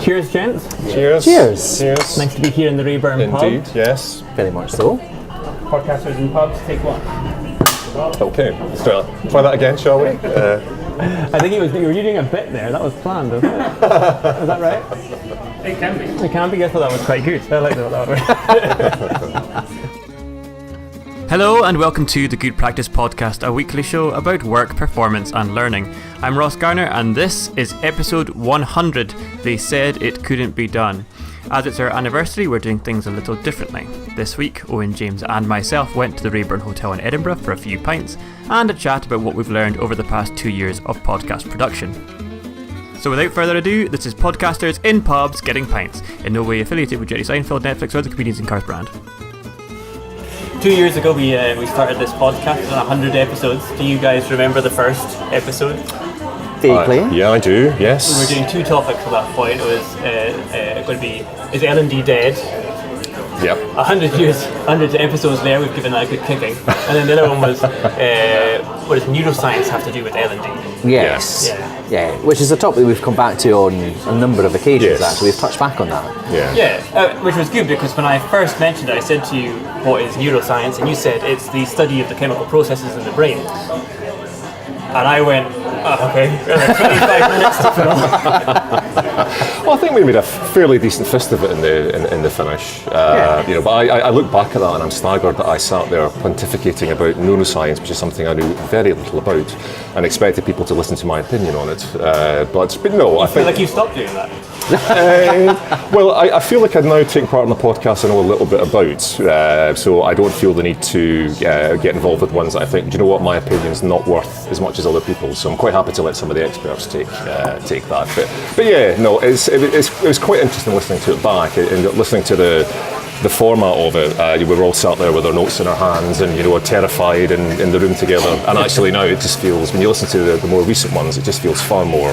Cheers, gents. Cheers. Cheers. Cheers. Nice to be here in the Raeburn pub. Indeed, yes. Very much so. Podcasters and pubs, take one. Okay, let's try that again, shall we? I think you were doing a bit there. That was planned, wasn't it? Is that right? It can be. It can be. I thought that was quite good. I like that. Hello and welcome to the Good Practice podcast, a weekly show about work, performance and learning. I'm Ross Garner and this is episode 100. They said it couldn't be done. As it's our anniversary, we're doing things a little differently. This week, Owen, James and myself went to the Raeburn Hotel in Edinburgh for a few pints and a chat about what we've learned over the past 2 years of podcast production. So without further ado, this is Podcasters in Pubs Getting Pints, in no way affiliated with Jerry Seinfeld, Netflix or the Comedians in Cars brand. 2 years ago, we started this podcast on 100 episodes. Do you guys remember the first episode? Vaguely. Yeah, I do, yes. We were doing two topics at that point. It was going to be, is L&D dead? Yep. 100 episodes there, we've given that a good kicking. And then the other one was, what does neuroscience have to do with L&D? Yes. Yeah, which is a topic we've come back to on a number of occasions, Yes. actually. We've touched back on that. Yeah. Which was good because when I first mentioned it, I said to you, what is neuroscience? And you said it's the study of the chemical processes in the brain. And I went, oh, okay, 25 minutes to fill. Well, I think we made a fairly decent fist of it in the finish. You know, but I look back at that and I'm staggered that I sat there pontificating about neuroscience, which is something I knew very little about, and expected people to listen to my opinion on it. But no, I feel think like you stopped doing that. well, I feel like I now take part in the podcast I know a little bit about, so I don't feel the need to get involved with ones that I think, do you know what, my opinion's not worth as much as other people's. So I'm quite happy to let some of the experts take that. But yeah, no, it was quite interesting listening to it back and listening to the format of it. We were all sat there with our notes in our hands and, you know, terrified in the room together. And actually now it just feels, when you listen to the more recent ones, it just feels far more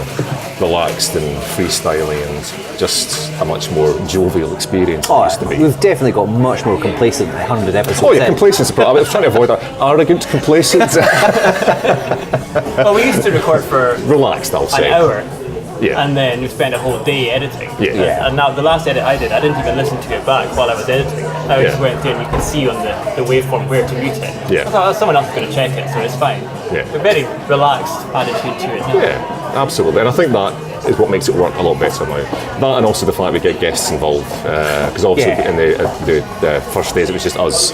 relaxed and freestyling and just a much more jovial experience than it used to be. We've definitely got much more complacent 100 episodes. Oh yeah, complacence, but I was trying to avoid that. Arrogant complacence. Well, we used to record for Relaxed, I'll say. an hour. Yeah. And then we spent a whole day editing. Yeah. And now the last edit I didn't even listen to it back while I was editing it. I just went through and you can see on the waveform where to mute it. Yeah. I thought, someone else is going to check it, so it's fine. Yeah. A very relaxed attitude to it now. Yeah, absolutely. And I think that is what makes it work a lot better now. That and also the fact we get guests involved. Because obviously in the first days it was just us.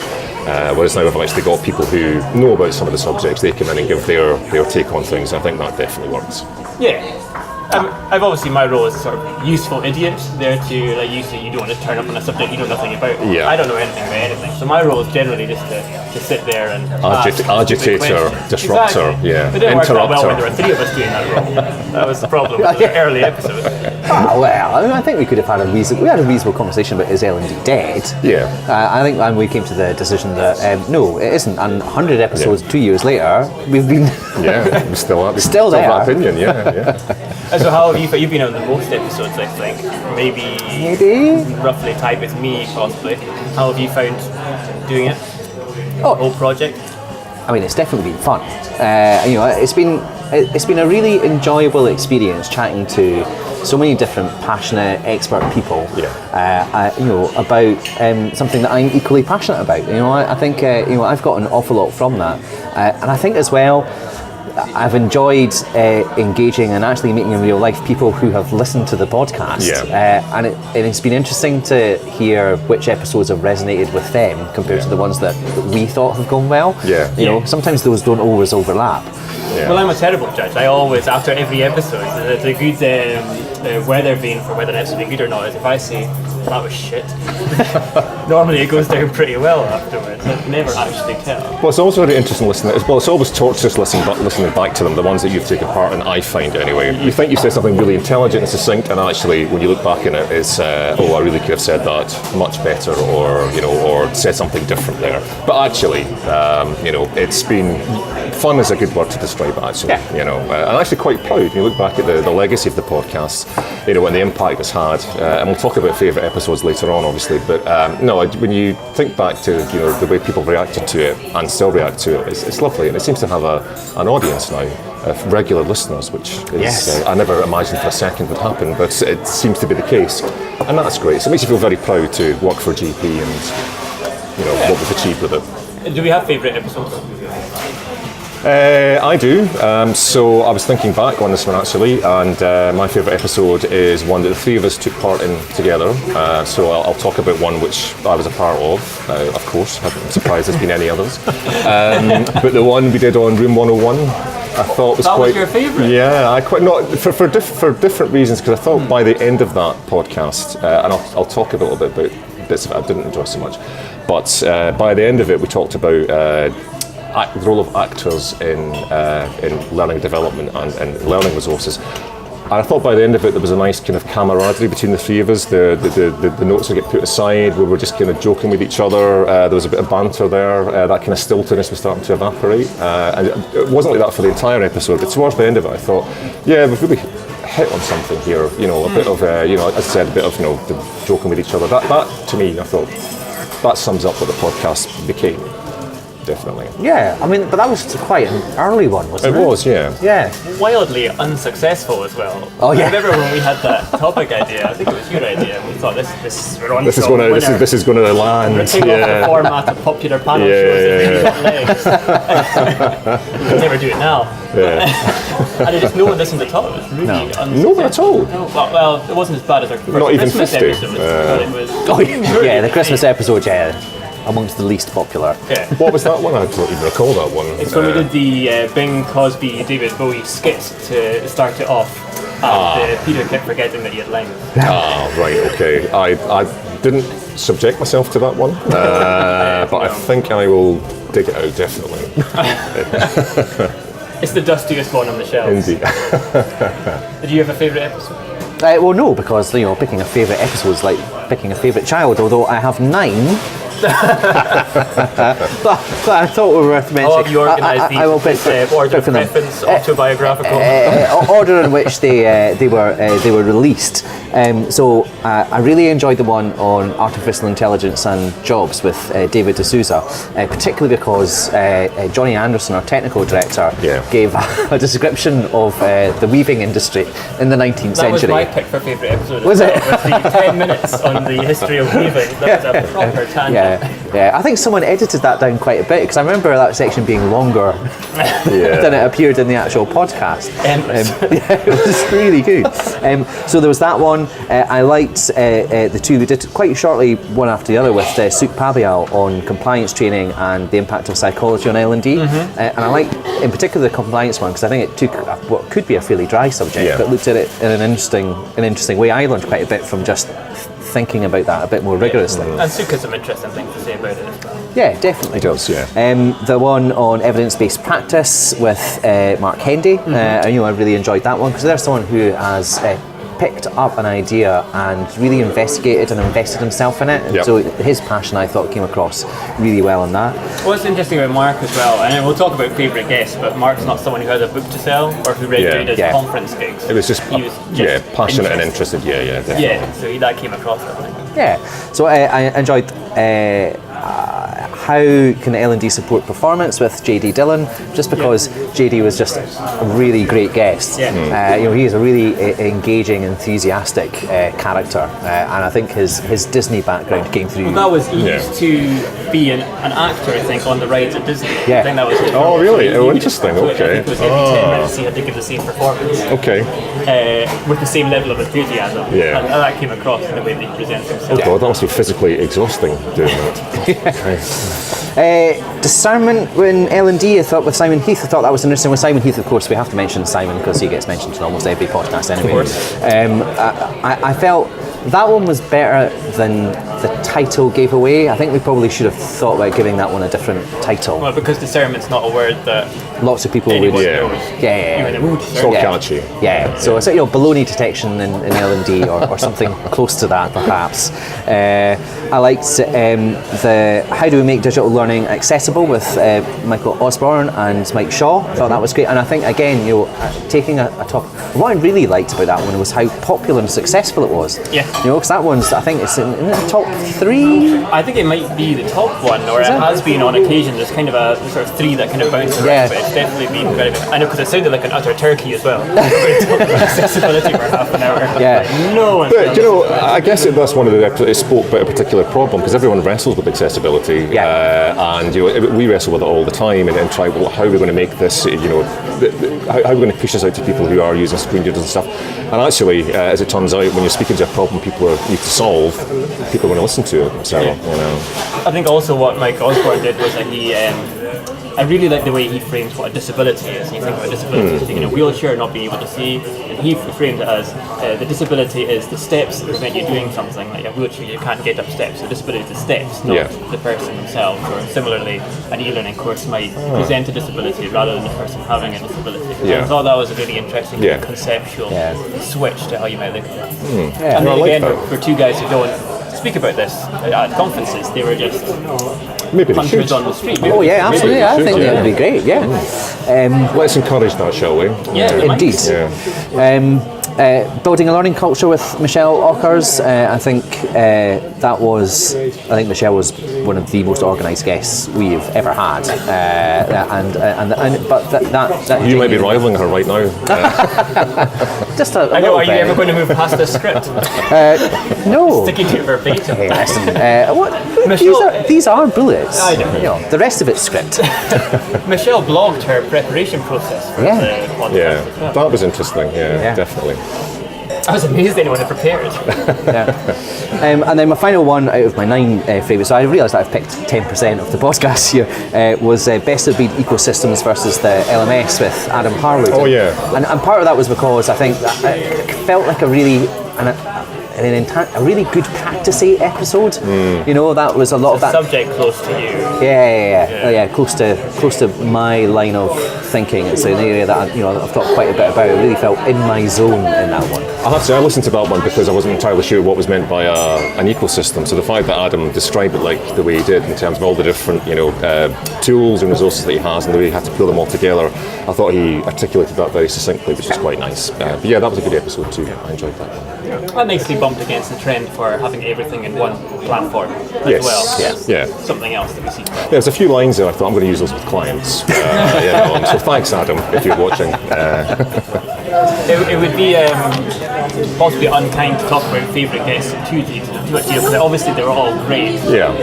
Whereas now we've actually got people who know about some of the subjects. They come in and give their take on things. I think that definitely works. Yeah. I've obviously, my role is sort of useful idiot there to, like, usually you don't want to turn up on a subject you know nothing about. Yeah. I don't know anything about anything. So my role is generally just to sit there and agitator, disruptor, exactly. yeah, It didn't work that well interrupter. when there were three of us doing that role. That was the problem with the early episodes. Well, I think we could have had a reasonable conversation about is L&D dead? Yeah. I think we came to the decision that no, it isn't. And 100 episodes 2 years later, we've been Yeah, we're still there. that opinion, yeah. And so how have you've been on the most episodes, I think? Maybe roughly tied with me, possibly. How have you found doing it? The whole project? I mean, it's definitely been fun. You know, it's been a really enjoyable experience chatting to so many different passionate, expert people. You know, about something that I'm equally passionate about. You know, I think you know, I've got an awful lot from that, and I think as well, I've enjoyed engaging and actually meeting in real life people who have listened to the podcast. And it's been interesting to hear which episodes have resonated with them compared to the ones that we thought have gone well. You know, sometimes those don't always overlap. Well, I'm a terrible judge. I always, after every episode, the good weather vane for whether an episode's been good or not is if I say, that was shit. Normally it goes down pretty well afterwards. I can never actually tell. Well, it's also very interesting listening. Well, it's always torturous listening back to them, the ones that you've taken part in, I find anyway. You think you said something really intelligent and succinct, and actually, when you look back in it, it's, I really could have said that much better, or, you know, or said something different there. But actually, you know, it's been, fun is a good word to describe it, actually. You know, I'm actually quite proud when you look back at the legacy of the podcast, you know, and the impact it's had. And we'll talk about favourite episodes later on, obviously. But no, when you think back to, you know, the way people reacted to it and still react to it, it's lovely, and it seems to have an audience now. regular listeners, which is Yes. I never imagined for a second would happen, but it seems to be the case, and that's great. So it makes you feel very proud to work for GP and what we've achieved with it. Do we have favourite episodes? I do. So I was thinking back on this one actually, and my favourite episode is one that the three of us took part in together. So I'll talk about one which I was a part of course. I'm surprised there's been any others. But the one we did on Room 101, I thought was that quite. Was your favourite? Yeah, I quite not for different reasons, because I thought by the end of that podcast, and I'll talk a little bit about bits of it I didn't enjoy so much, but by the end of it we talked about. The role of actors in learning development and learning resources. And I thought by the end of it there was a nice kind of camaraderie between the three of us. The notes would get put aside, we were just kind of joking with each other, there was a bit of banter there, that kind of stiltiness was starting to evaporate. And it wasn't like that for the entire episode, but towards the end of it I thought, yeah, we've really hit on something here, a bit of, as I said, a bit of, the joking with each other. That to me, I thought, that sums up what the podcast became. Definitely. Yeah, I mean, but that was quite an early one, wasn't it? It was, yeah. Yeah. Wildly unsuccessful as well. Oh, yeah. I remember when we had that topic idea. I think it was your idea. We thought we're on This is going to land. We're taking off the format of popular panel shows. We would never do it now. Yeah. And just no one listened at all. It was really unsuccessful. No one at all. No, well, it wasn't as bad as our first Not even Christmas 50. episode. But it was. Oh, yeah, the Christmas episode, amongst the least popular. Yeah. What was that one? I don't even recall that one. It's when we did the Bing Crosby, David Bowie skit to start it off, and Peter kept forgetting that he had lines. Right, okay. I didn't subject myself to that one, but I think I will dig it out, definitely. It's the dustiest one on the shelf. Indeed. Did you have a favourite episode? Well, no, because picking a favourite episode is like picking a favourite child. Although I have 9. but I thought we were worth mentioning. How have you organised these? I will pick order of them. preference, autobiographical. Order in which they were released. So I really enjoyed the one on artificial intelligence and jobs with David D'Souza, particularly because Johnny Anderson, our technical director, gave a description of the weaving industry in the 19th century. That was my pick for favourite episode. Was it? With the 10 minutes on the history of weaving. That was a proper tangent. Yeah. I think someone edited that down quite a bit, because I remember that section being longer than it appeared in the actual podcast. It was really good. So there was that one. I liked the two we did quite shortly, one after the other, with Suk Pabial on compliance training and the impact of psychology on L&D. And I liked in particular the compliance one, because I think it took what could be a fairly dry subject, but looked at it in an interesting way. I learned quite a bit from just thinking about that a bit more rigorously. And Suk has some interesting things to say about it as well. Yeah, definitely. It does, yeah. The one on evidence-based practice with Mark Hendy, I really enjoyed that one, because there's someone who has picked up an idea and really investigated and invested himself in it. And so his passion, I thought, came across really well in that. What's interesting about Mark as well, and we'll talk about favourite guests, but Mark's not someone who has a book to sell or who regularly does conference gigs. It was just, passionate and interested, definitely. Yeah, so that came across, I think. Yeah, so I enjoyed how can L&D support performance with JD Dillon, just because JD was just a really great guest. He is a really engaging, enthusiastic character, and I think his Disney background came through. Well, that was, he used to be an actor, I think, on the rides at Disney. Yeah. I think that was his Oh, really? Interesting, I think okay. it was every 10 minutes he had to give the same performance. Okay. With the same level of enthusiasm. Yeah. And that came across in the way that he presents himself. Oh God, that must be physically exhausting doing that. Discernment in L&D, I thought with Simon Heath, I thought that was interesting. With Simon Heath, of course, we have to mention Simon because he gets mentioned in almost every podcast anyway. Of course. I felt that one was better than the title gave away. I think we probably should have thought about giving that one a different title. Well, because discernment's not a word that lots of people would. anyone Yeah. knows. It's all catchy. Yeah, so it's baloney detection in L&D or something close to that, perhaps. I liked the how do we make digital learning accessible with Michael Osborne and Mike Shaw. I thought that was great, and I think again, taking a topic. What I really liked about that one was how popular and successful it was. Yeah. Because that one's, I think it's in the top 3? I think it might be the top one, or it has been on occasion. There's kind of a sort of 3 that kind of bounce around, but it's definitely been very good. I know, because it sounded like an utter turkey as well. Accessibility for half an hour. Yeah. No one. But, I guess that's one of the episodes. It spoke about a particular problem because everyone wrestles with accessibility, and we wrestle with it all the time, and try, well, how are we going to make this, how are we going to push this out to people who are using screen readers and stuff. And actually, as it turns out, when you're speaking to a problem people need to solve, people are going to listen to it. So, I think also what Mike Osborne did was that I really like the way he frames what a disability is. And you think about disability as being in a wheelchair, not being able to see, and he framed it as the disability is the steps that prevent you doing something. Like a wheelchair, you can't get up steps. The disability is the steps, not the person themselves. Or similarly, an e-learning course might present a disability rather than the person having a disability. I thought that was a really interesting conceptual switch to how you might look at it. And then again, for two guys who don't speak about this at conferences, they were just maybe hunters on the street. Oh yeah, absolutely. I think that would be great. Yeah. Let's encourage that, shall we? Yeah, indeed. Building a learning culture with Michelle Ockers. I think Michelle was one of the most organised guests we've ever had. You might be rivaling her right now. Just a I know. Are you ever going to move past this script? No. Sticking to it verbatim. Hey, listen. Michelle, these are bullets. I know. The rest of it's script. Michelle blogged her preparation process for the podcast. Yeah, that was interesting. Yeah, definitely. I was amazed anyone had prepared. And then my final one out of my 9 favourites, so I realised that I've picked 10% of the podcast here, was Best of Breed Ecosystems versus the LMS with Adam Harwood. Oh, yeah. And part of that was because I think it felt like a really good practice-y episode. That was a lot of that subject close to you. Close to my line of thinking. It's an area that I've thought quite a bit about. I really felt in my zone in that one. I have to say, I listened to that one because I wasn't entirely sure what was meant by an ecosystem. So the fact that Adam described it like the way he did in terms of all the different tools and resources that he has and the way he had to pull them all together, I thought he articulated that very succinctly, which was quite nice. But yeah, that was a good episode too. I enjoyed that one. That nicely bumped against the trend for having everything in one platform as well. Something else that we see. There's a few lines there I thought I'm going to use those with clients. So thanks, Adam, if you're watching. It would be possibly unkind to talk about favourite guests in too much detail, because obviously they were all great. Yeah.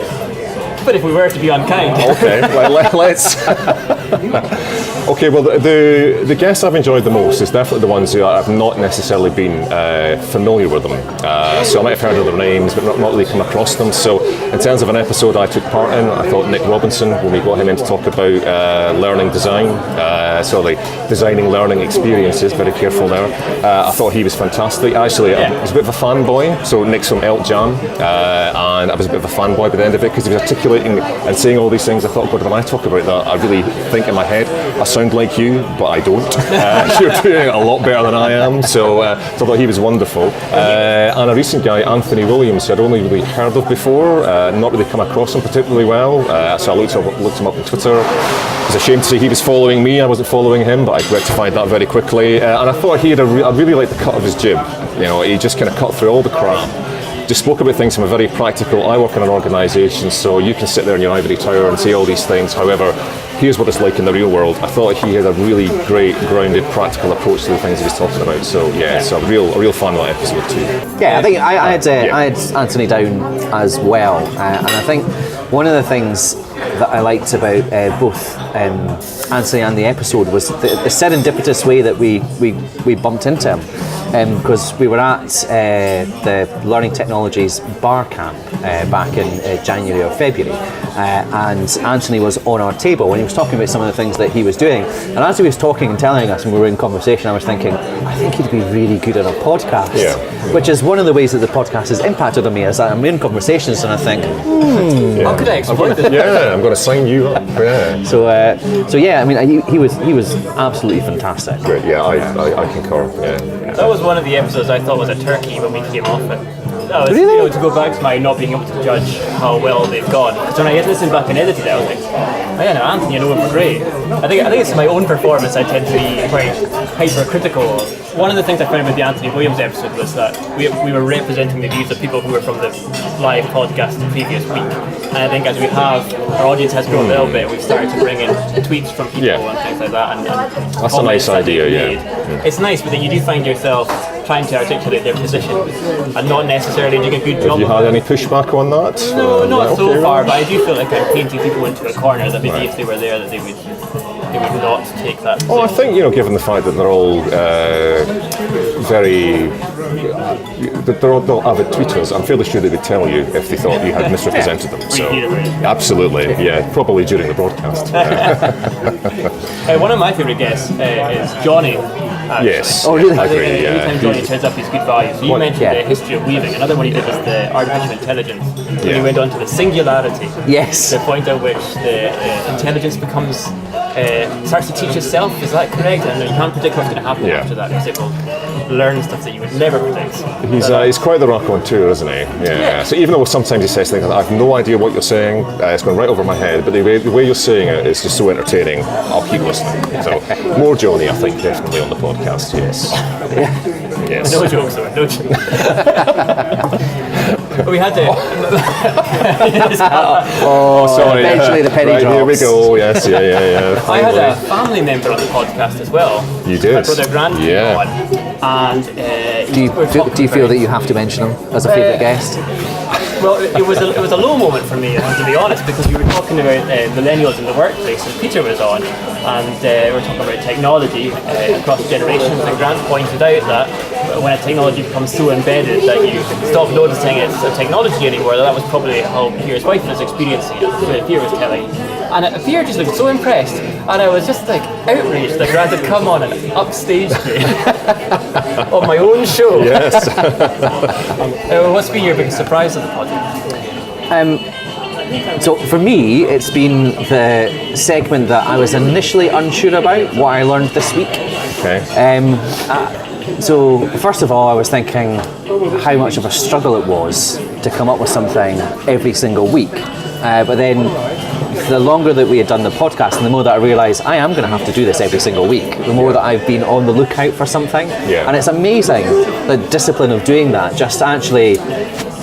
But if we were to be unkind. Okay, well, let's. Okay, well, the guests I've enjoyed the most is definitely the ones who I've not necessarily been familiar with them. So I might have heard of their names, but not really come across them. So in terms of an episode I took part in, I thought Nick Robinson, when we got him in to talk about learning design, designing learning experiences, very careful there. I thought he was fantastic. Actually, I was a bit of a fanboy. So Nick's from Elk Jam, and I was a bit of a fanboy by the end of it because he was articulating and saying all these things. I thought, God, when I talk about that, I really think in my head, I sound like you, but I don't. You're doing it a lot better than I am. So I thought he was wonderful. And a recent guy, Anthony Williams, who I'd only really heard of before, not really come across him particularly well. So I looked him up on Twitter. It was a shame to say he was following me. I wasn't following him, but I rectified that very quickly. And I thought I really liked the cut of his jib. He just kind of cut through all the crap. Just spoke about things from a very practical. I work in an organisation, so you can sit there in your ivory tower and say all these things. However, here's what it's like in the real world. I thought he had a really great, grounded, practical approach to the things he was talking about. So yeah, it's a real fun of that episode too. Yeah, I think I had Anthony down as well, and I think one of the things that I liked about both Anthony and the episode was the serendipitous way that we bumped into him. Because we were at the Learning Technologies bar camp back in January or February, and Anthony was on our table and he was talking about some of the things that he was doing, and as he was talking and telling us and we were in conversation, I was thinking, I think he'd be really good on a podcast, which is one of the ways that the podcast has impacted on me, is that I'm in conversations and I think, how could I exploit this? Yeah, I'm going to sign you up. Yeah. So yeah, I mean, he was absolutely fantastic. Great, I concur. Yeah. That was one of the episodes I thought was a turkey when we came off it. That was, really? To go back to my not being able to judge how well they've gone. Because when I listened back and edited it, I was like, yeah, no, Anthony and Owen were great. I think it's my own performance I tend to be quite hypercritical of. One of the things I found with the Anthony Williams episode was that we were representing the views of people who were from the live podcast the previous week. And I think as our audience has grown a little bit, we've started to bring in tweets from people and things like that. And that's a nice idea, It's nice, but then you do find yourself trying to articulate their position and not necessarily doing a good job. Have you had any pushback on that? No, not so far, but I do feel like I'm painting people into a corner that maybe if they were there that they would not take that position. Oh, I think, given the fact that they're all they're all avid tweeters, I'm fairly sure they would tell you if they thought you had misrepresented them. So, absolutely, probably during the broadcast. One of my favourite guests is Johnny. Actually. Yes. Oh, really? I agree. Anytime Johnny turns up, he's good value. So you mentioned the history of weaving. Another one he did was the artificial intelligence. When he went on to the singularity. Yes. The point at which the intelligence becomes starts to teach itself. Is that correct? And you can't predict what's going to happen after that because it will learn stuff that you would never predict. He's quite the raconteur, isn't he? Yeah. So even though sometimes he says things like, I have no idea what you're saying, it's going right over my head, but the way you're saying it is just so entertaining, I'll keep listening. So more Johnny, I think, definitely on the podcast, yes. Yes. No jokes, though, no jokes. We had to... sorry. Eventually the penny drops. Here we go, yes, yeah. I had a family member on the podcast as well. You did? My brother Grant came on, and do you feel that you have to mention him as a favourite guest? Well, it was a low moment for me, to be honest, because we were talking about millennials in the workplace, and Peter was on, and we were talking about technology across generations, and Grant pointed out that when a technology becomes so embedded that you stop noticing it's a technology anymore, that was probably how Pierre's wife was experiencing it, Pierre was telling. And Pierre just looked so impressed, and I was just like outraged that Grant had come on and upstaged me on my own show. Yes. What's been your biggest surprise of the podcast? So for me, it's been the segment that I was initially unsure about, what I learned this week. Okay. So first of all, I was thinking how much of a struggle it was to come up with something every single week. But then the longer that we had done the podcast and the more that I realised I am going to have to do this every single week, the more that I've been on the lookout for something. Yeah. And it's amazing the discipline of doing that, just actually...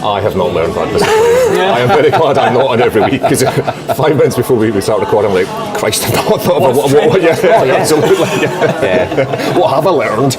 I have not learned that discipline. I am very glad I'm not on every week, because 5 minutes before we start recording, I'm like, Christ, I've not thought about what absolutely. What have I learned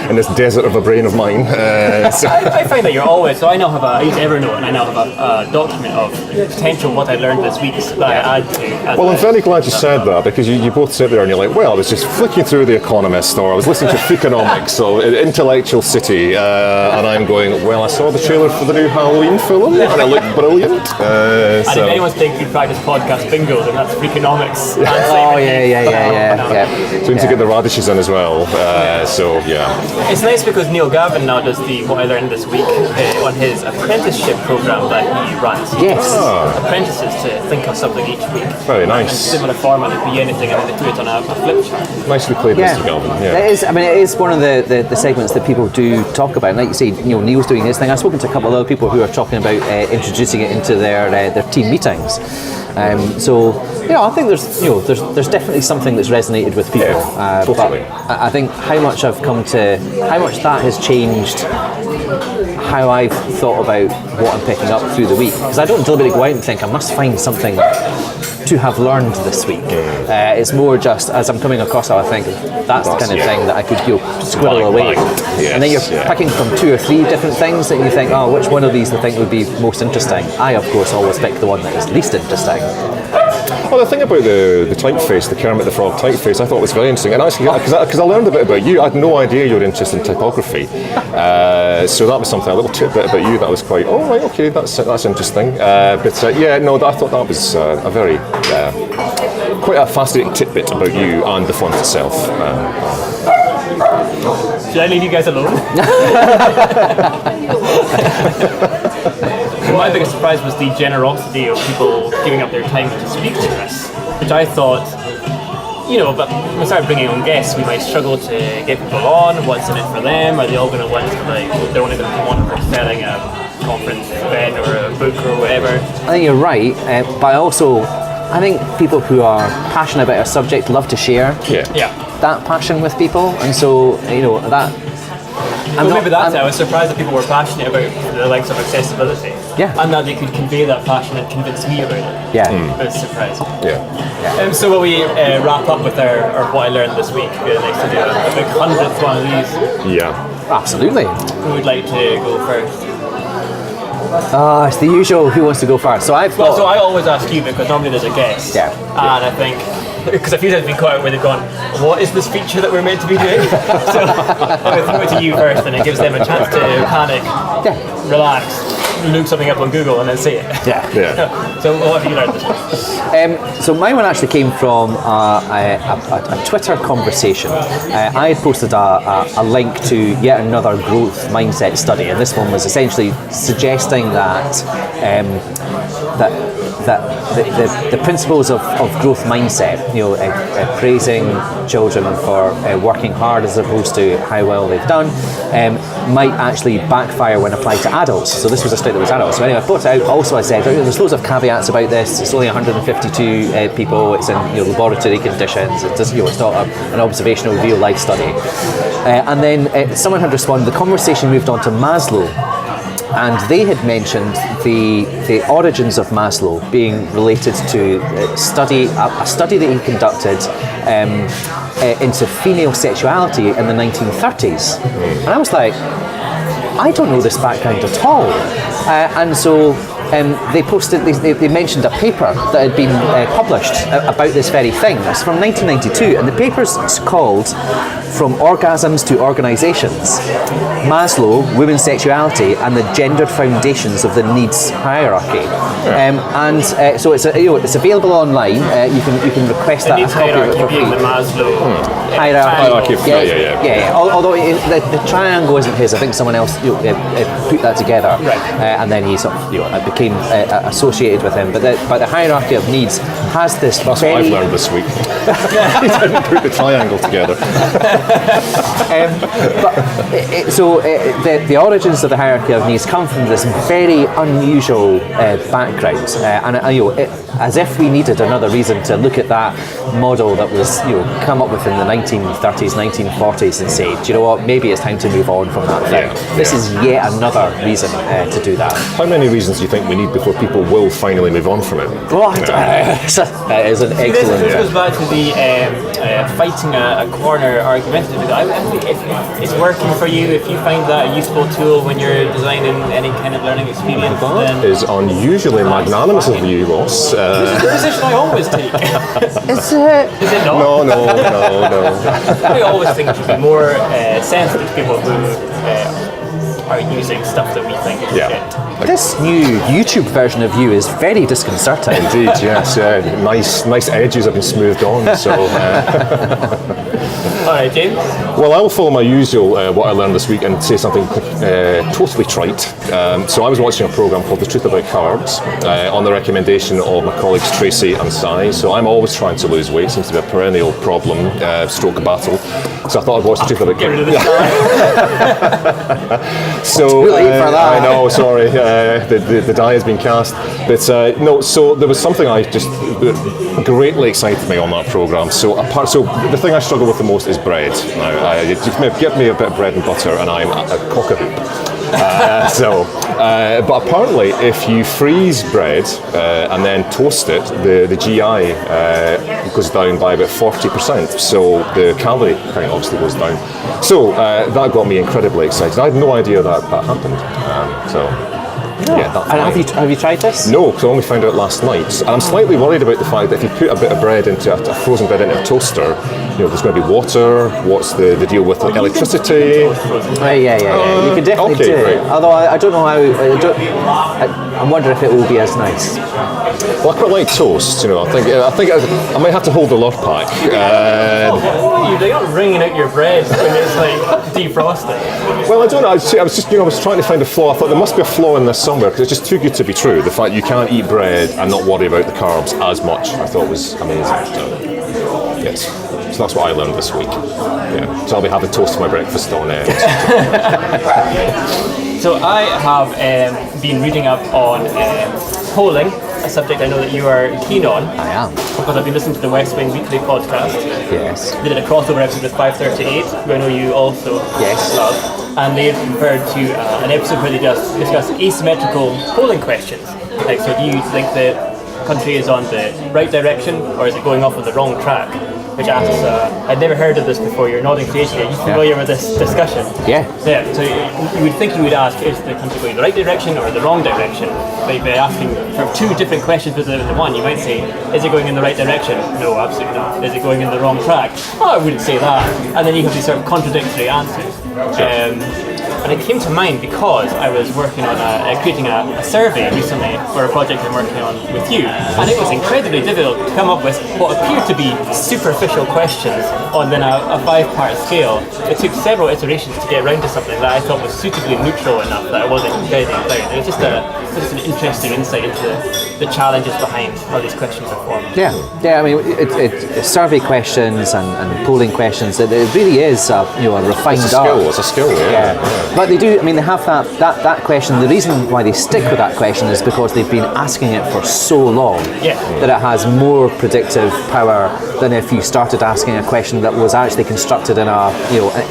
in this desert of a brain of mine? I find that you're always, so I use Evernote, and I now have a document of potential what I learned this week that I add to. Well, I'm very glad you said that, because you both sit there and you're like, well, I was just flicking through The Economist, or I was listening to Freakonomics, or Intellectual City, and I'm going, well, I saw the trailer for the new Halloween film, and it looked brilliant. And if anyone's taking GoodPractice podcast bingo, then that's Freakonomics. Oh, yeah. So we need to get the radishes in as well. It's nice because Neil Gavin now does what I learned this week on his apprenticeship program that he runs. Yes. Apprentices to think of something each week. Very nice. Similar format, it'd be anything, and then they do it on a flip chart. Nicely played, Mr. Galvin. Yeah. It is one of the segments that people do talk about. And like you say, Neil's doing his thing. I've spoken to a couple of other people who are talking about introducing it into their team meetings. I think there's definitely something that's resonated with people. Totally. But I think how much that has changed how I've thought about what I'm picking up through the week, because I don't deliberately go out and think I must find something to have learned this week. It's more just as I'm coming across it, I think that's the kind of thing that I could squirrel away. Yes, and then you're picking from 2 or 3 different things and you think, oh, which one of these I think would be most interesting? I, of course, always pick the one that is least interesting. Well, the thing about the typeface, the Kermit the Frog typeface, I thought was very interesting. And actually, because I learned a bit about you, I had no idea you were interested in typography. So that was something, a little tidbit about you that was quite, okay, that's interesting. I thought that was a very, quite a fascinating tidbit about you and the font itself. Should I leave you guys alone? My biggest surprise was the generosity of people giving up their time to speak to us, which I thought, but when we start bringing on guests, we might struggle to get people on. What's in it for them? Are they all going to want they're only going to come on for selling a conference event or a book or whatever? I think you're right, but I also I think people who are passionate about a subject love to share that passion with people, and so that. I was surprised that people were passionate about the likes of accessibility. Yeah. And that they could convey that passion and convince me about it. Yeah. I was surprised. Yeah. So will we wrap up with our what I learned this week? Next to do a big 100th one of these. Yeah. Absolutely. Who would like to go first? It's the usual. Who wants to go first? So So I always ask you because normally there's a guest. Yeah. And I think, because a few times we've been caught out where they've gone, what is this feature that we're meant to be doing? So I'm going to throw it to you first, and it gives them a chance to panic, relax, look something up on Google, and then say it. Yeah. So what have you learned this week? So my one actually came from a Twitter conversation. I had posted a link to yet another growth mindset study, and this one was essentially suggesting that the principles of growth mindset, praising children for working hard as opposed to how well they've done, might actually backfire when applied to adults. So this was a study that was adults. So anyway, I put it out. Also, I said there's loads of caveats about this. It's only 152 people. It's in laboratory conditions. It's not an observational real life study. And then someone had responded. The conversation moved on to Maslow. And they had mentioned the origins of Maslow being related to a study that he conducted into female sexuality in the 1930s. And I was like, I don't know this background at all. And so they mentioned a paper that had been published about this very thing. It's from 1992, and the paper's called From Orgasms to Organizations: Maslow, Women's Sexuality and the Gendered Foundations of the Needs Hierarchy. So it's available online. You can request The that. needs hierarchy being the Maslow hierarchy. Yeah. Although the triangle isn't his, I think someone else put that together, and then he sort of became associated with him. But the hierarchy of needs has this. That's what I've learned this week. He didn't put the triangle together. The origins of the hierarchy of needs come from this very unusual background, as if we needed another reason to look at that model that was come up with in the 1930s, 1940s, and say, do you know what? Maybe it's time to move on from that thing. This is yet another reason to do that. How many reasons do you think we need before people will finally move on from it? That is an excellent. This goes back to the fighting a corner argumentative. If it's working for you, if you find that a useful tool when you're designing any kind of learning experience, then is unusually magnanimous of you, Ross. this is the position I always take. Is it? Is it not? No. I always think it should be more sensitive to people who are using stuff that we think is shit. This new YouTube version of you is very disconcerting. Indeed, yes. Nice edges have been smoothed on. So. All right, James. Well, I will follow my usual what I learned this week and say something totally trite. So I was watching a programme called The Truth About Carbs on the recommendation of my colleagues Tracy and Si. So I'm always trying to lose weight. Seems to be a perennial problem, stroke battle. So I thought I'd watch The Truth About Carbs. So too late for that. I know, sorry, the die has been cast. But so there was something I just greatly excited me on that programme. So the thing I struggle with the most is bread. Now, give me a bit of bread and butter, and I'm a cock-a-hoop. But apparently, if you freeze bread and then toast it, the GI goes down by about 40%. So the calorie count obviously goes down. So that got me incredibly excited. I had no idea that happened. And have you tried this? No, because I only found out last night. And I'm slightly worried about the fact that if you put a bit of bread into a frozen bread into a toaster, there's going to be water. What's the deal with electricity? You can definitely do it. Right. Although I don't know how. I wonder if it will be as nice. Well, I quite like toast. I think I might have to hold the Lord pack. You're not wringing out your bread when it's like defrosted. Well, I don't know. I was trying to find a flaw. I thought there must be a flaw in this somewhere because it's just too good to be true. The fact you can't eat bread and not worry about the carbs as much, I thought was amazing. Yes. So that's what I learned this week. Yeah. So I'll be having toast for my breakfast on it. So I have been reading up on polling. a subject I know that you are keen on. I am. Because I've been listening to the West Wing Weekly podcast. Yes. They did a crossover episode with 538, who I know you also love. And they referred to an episode where they just discussed asymmetrical polling questions. Like, so do you think the country is on the right direction, or is it going off on the wrong track? Which asks, I'd never heard of this before, you're nodding creatively. Are you familiar with this discussion? Yeah. Yeah, so you would think you would ask, is the country going the right direction or the wrong direction? By asking for two different questions within the one, you might say, is it going in the right direction? No, absolutely not. Is it going in the wrong track? Oh, I wouldn't say that. And then you have these sort of contradictory answers. And it came to mind because I was working on creating a survey recently for a project I'm working on with you, and it was incredibly difficult to come up with what appeared to be superficial questions on then a 5-part scale. It took several iterations to get around to something that I thought was suitably neutral enough that I wasn't getting down. It was just an interesting insight into the challenges behind how these questions are formed. Yeah. I mean, it survey questions and polling questions. It really is a refined art. It's a skill. Yeah. But they do. I mean, they have that question. The reason why they stick with that question is because they've been asking it for so long that it has more predictive power than if you started asking a question that was actually constructed in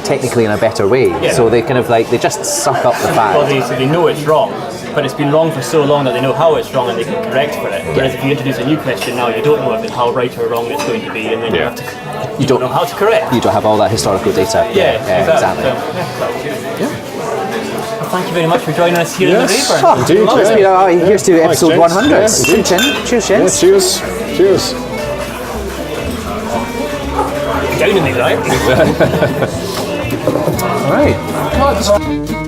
technically in a better way. Yeah. So they kind of they just suck up the fact. Well, they know it's wrong, but it's been wrong for so long that they know how it's wrong and they can correct for it. Whereas if you introduce a new question now, you don't know how right or wrong it's going to be, and then you have to. You don't know how to correct. You don't have all that historical data. Yeah, exactly. So, Well, thank you very much for joining us here in the Raeburn. Oh, indeed, here's to episode James. 100. Yeah, Cheers, James. Cheers. Down in the right. All right.